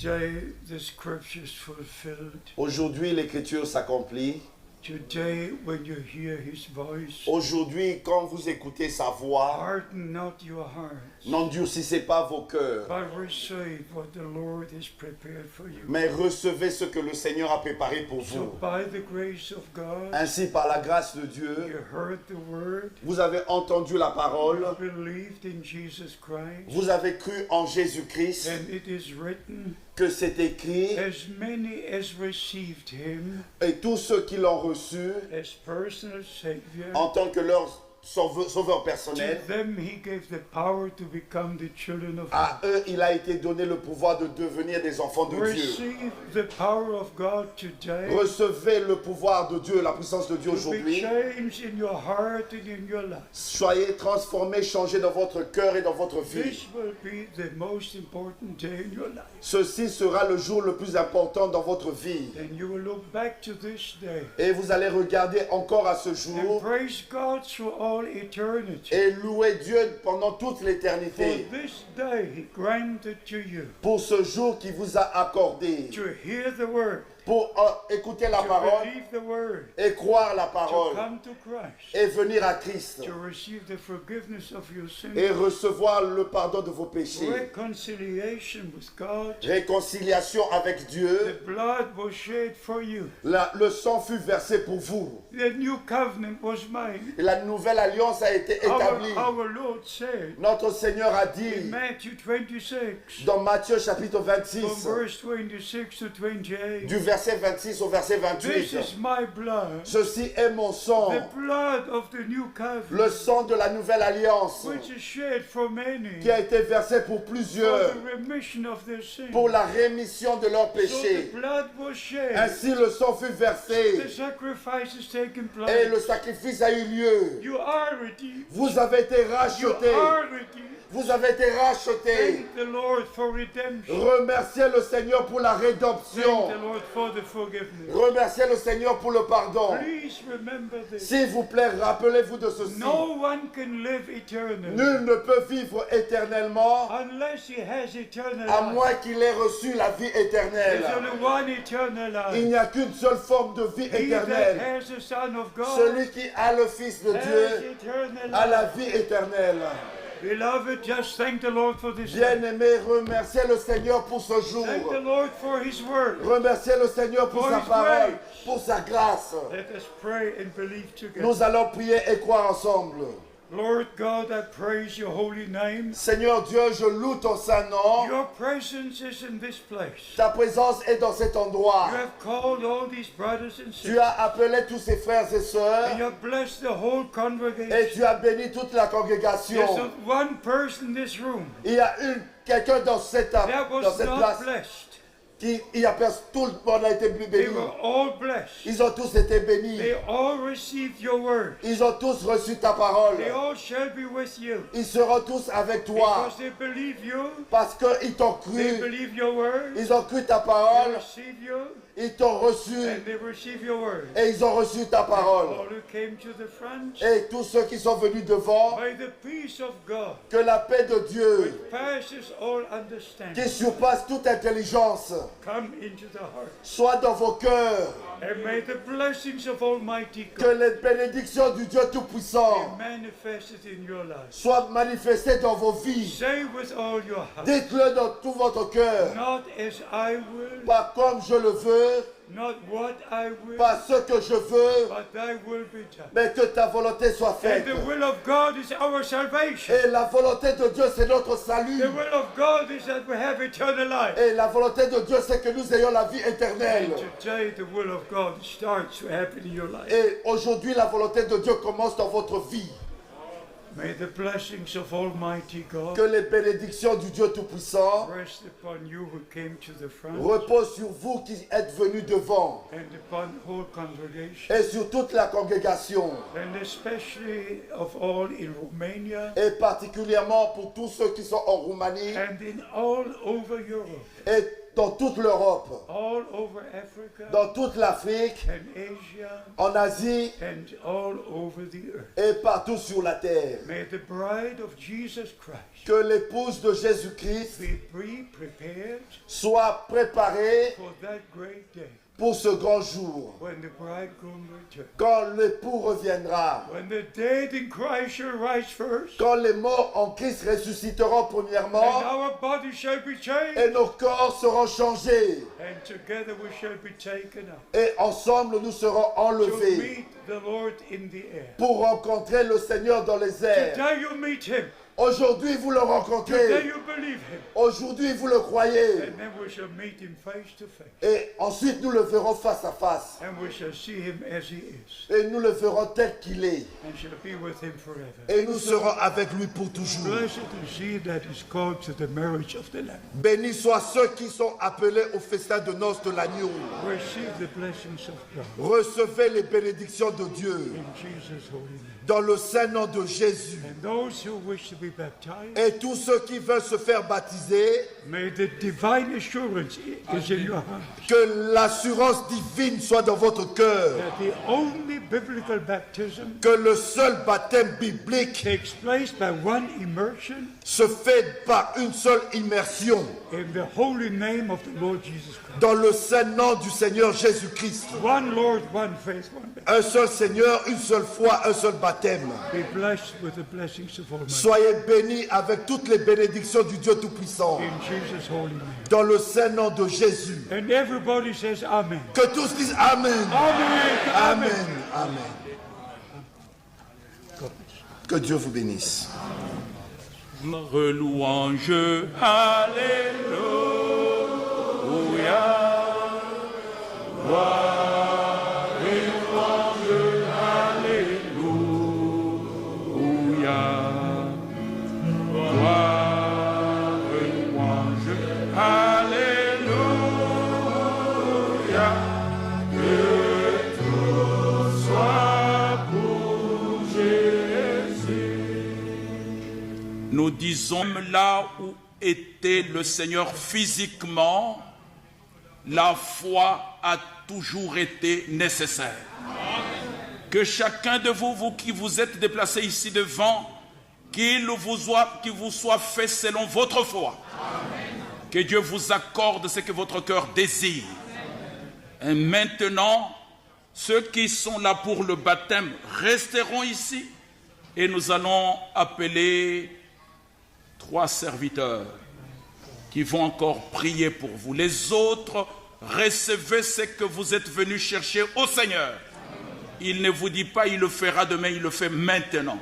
Today the scriptures fulfilled. Aujourd'hui, l'écriture s'accomplit. Today when you hear his voice, Aujourd'hui, quand vous écoutez sa voix, harden not your hearts, n'endurcissez pas vos cœurs, but receive what the Lord has prepared for you. mais recevez ce que le Seigneur a préparé pour So vous. by the grace of God, Ainsi, par la grâce de Dieu, you heard the word, vous avez entendu la parole, you believed in Jesus Christ, vous avez cru en Jésus-Christ, and it is written, que c'est écrit, as many as received him et tous ceux qui l'ont reçu as personal Savior, en tant que leur sauveur to personnel, them he gave the power to become the children of à God. eux, il a été donné le pouvoir de devenir des enfants de Dieu. Receive the power of God today Recevez le pouvoir de Dieu, la puissance de Dieu to be aujourd'hui. changed in your heart and in your life. Soyez transformés, changés dans votre cœur et dans votre vie. This will be the most important day in your life. Ceci sera le jour le plus important dans votre vie. And you will look back to this day Et vous allez regarder encore à ce and jour praise God through all eternity. et louer Dieu pendant toute For l'éternité this day he granted to you pour ce jour qu'il vous a accordé, to hear the word, pour écouter la to parole believe the word, et croire la to parole come to Christ, et venir à Christ to receive the forgiveness of your sins, et recevoir le pardon de vos péchés. reconciliation with God. Réconciliation avec The Dieu. blood was shed for you. Le sang fut versé pour vous. The new covenant was made. Et la nouvelle alliance a été établie. Our Lord said Notre Seigneur a in dit Matthew 26, dans Matthieu chapitre from 26, verse 26 to 28, du verset 26 au verset this 28, is my blood, ceci est mon sang, the blood of the new covenant, le sang de la nouvelle alliance, which is shed for many qui a été versé pour for plusieurs, the remission of their sins. pour la rémission de leurs So the péchés. blood was shed. Ainsi le sang fut The versé sacrifice has taken et le place. sacrifice a eu lieu. You are redeemed. Vous avez été You rachetés. are redeemed. Vous avez été rachetés. Thank the Lord for redemption. Remerciez le Seigneur pour la Thank rédemption. the Lord for the forgiveness. Remerciez le Seigneur pour le pardon. Please remember this. S'il vous plaît, rappelez-vous de ceci. No one can live eternally Nul ne peut vivre éternellement unless he has eternal à life. moins qu'il ait reçu la vie éternelle. There's only one eternal Il life. n'y a qu'une seule forme de vie He that éternelle. has the Son of God Celui qui a le Fils de has Dieu eternal a la life. vie éternelle. Beloved, just thank the Lord for this day. Bien-aimés, remerciez le Seigneur pour ce jour. Thank the Lord for His word. Remerciez le Seigneur pour For sa His parole, grace. pour sa grâce. Let us pray and believe together. Nous allons prier et croire ensemble. Lord God, I praise your holy name. Seigneur Dieu, je loue ton saint nom. Your presence is in this place. Ta présence est dans cet endroit. You have called all these brothers and Tu sisters. as appelé tous ces frères et And sœurs you have blessed the whole et congregation. tu as béni toute la There's congrégation. not one person in this room Il y a quelqu'un dans cette that dans was cette not place blessed. tout le monde a été They béni. were all blessed. Ils ont tous été bénis. They all received your word. Ils ont tous reçu ta parole. They all shall be with you. Ils seront tous avec toi Because they believe you. parce qu'ils t'ont They cru. believe your word. Ils ont cru ta They parole. receive you. Ils t'ont reçu And they receive your word. et ils ont reçu ta parole. All who came to the front, Et tous ceux qui sont venus devant, by the peace of God, que la paix de Dieu, which passes all understanding, qui surpasse toute intelligence, come into the heart. soit dans vos cœurs. And may the blessings of Almighty Que God les bénédictions du Dieu Tout-Puissant be manifested in your life. soient manifestées dans vos vies. Say with all your heart, Dites-le dans tout votre cœur. not as I will, Pas comme je le veux, not what I will, pas ce que je veux, but thy will be done. mais que ta volonté soit And faite. the will of God is our salvation. Et la volonté de Dieu, c'est notre salut. The will of God is that we have eternal life. Et la volonté de Dieu, c'est que nous ayons la vie éternelle. And today the will of God starts to happen in your life. Et aujourd'hui, la volonté de Dieu commence dans votre vie. May the blessings of Almighty Que God les bénédictions du Dieu Tout-Puissant rest upon you who came to the front reposent sur vous qui êtes venus devant and upon the whole congregation, et sur toute la congrégation. and especially of all in Romania Et particulièrement pour tous ceux qui sont en Roumanie and in all over Europe. et dans toute l'Europe, all over Africa dans toute l'Afrique, and Asia, en Asie and all over the earth. et partout sur la terre. May the bride of Jesus Christ Que l'épouse de Jésus-Christ be prepared soit préparée for that great day pour ce grand jour. when the bridegroom returns. Quand l'époux reviendra, When the dead in Christ shall rise first, quand les morts en Christ ressusciteront and premièrement, our body shall be et changed, nos corps seront changés, and together we shall be taken up et ensemble nous serons to enlevés meet the Lord in the air. pour rencontrer le Seigneur dans les airs. Today you meet him. Aujourd'hui, vous le Today rencontrez. you believe him. Aujourd'hui, vous le croyez. And then we shall meet him face to face. Et ensuite, nous le verrons face à face. And we shall see him as he is. Et nous le verrons tel qu'il est. And shall be with him forever. Et nous serons avec lui pour toujours. Blessed is he that is called to the marriage of the Lamb. Bénis soient ceux qui sont appelés au festin de noces de l'agneau. Receive the blessings of God. Recevez les bénédictions de Dieu In Jesus' holy name. dans le saint nom de Jésus. And those who wish to be baptized, Et tous ceux qui veulent se faire baptiser, may the divine assurance is in your heart que l'assurance divine soit dans votre cœur. that the only biblical baptism Que le seul baptême biblique takes place by one immersion se fait par une seule immersion in the holy name of the Lord Jesus Christ. dans le saint nom du Seigneur Jésus-Christ. One Lord, one faith, one baptism. Un seul Seigneur, une seule foi, un seul baptême. Be blessed with the blessings of Almighty. Soyez bénis avec toutes les bénédictions du Dieu Tout-Puissant. In Jesus' holy name. Dans le saint nom de Jésus. And everybody says Amen. Que tous disent Amen. Amen. Amen. Amen. God bless. Que Dieu vous bénisse. Relouange, Alléluia. Gloire et louange, Alléluia. Gloire et louange, Alléluia. Que tout soit pour Jésus. Nous disons là où était le Seigneur physiquement, la foi a toujours été nécessaire. Que chacun de vous, vous qui vous êtes déplacés ici devant, qu'il vous soit fait selon votre foi. Que Dieu vous accorde ce que votre cœur désire. Et maintenant, ceux qui sont là pour le baptême resteront ici et nous allons appeler 3 serviteurs qui vont encore prier pour vous. Les autres, recevez ce que vous êtes venus chercher au Seigneur. Il ne vous dit pas, il le fera demain, il le fait maintenant.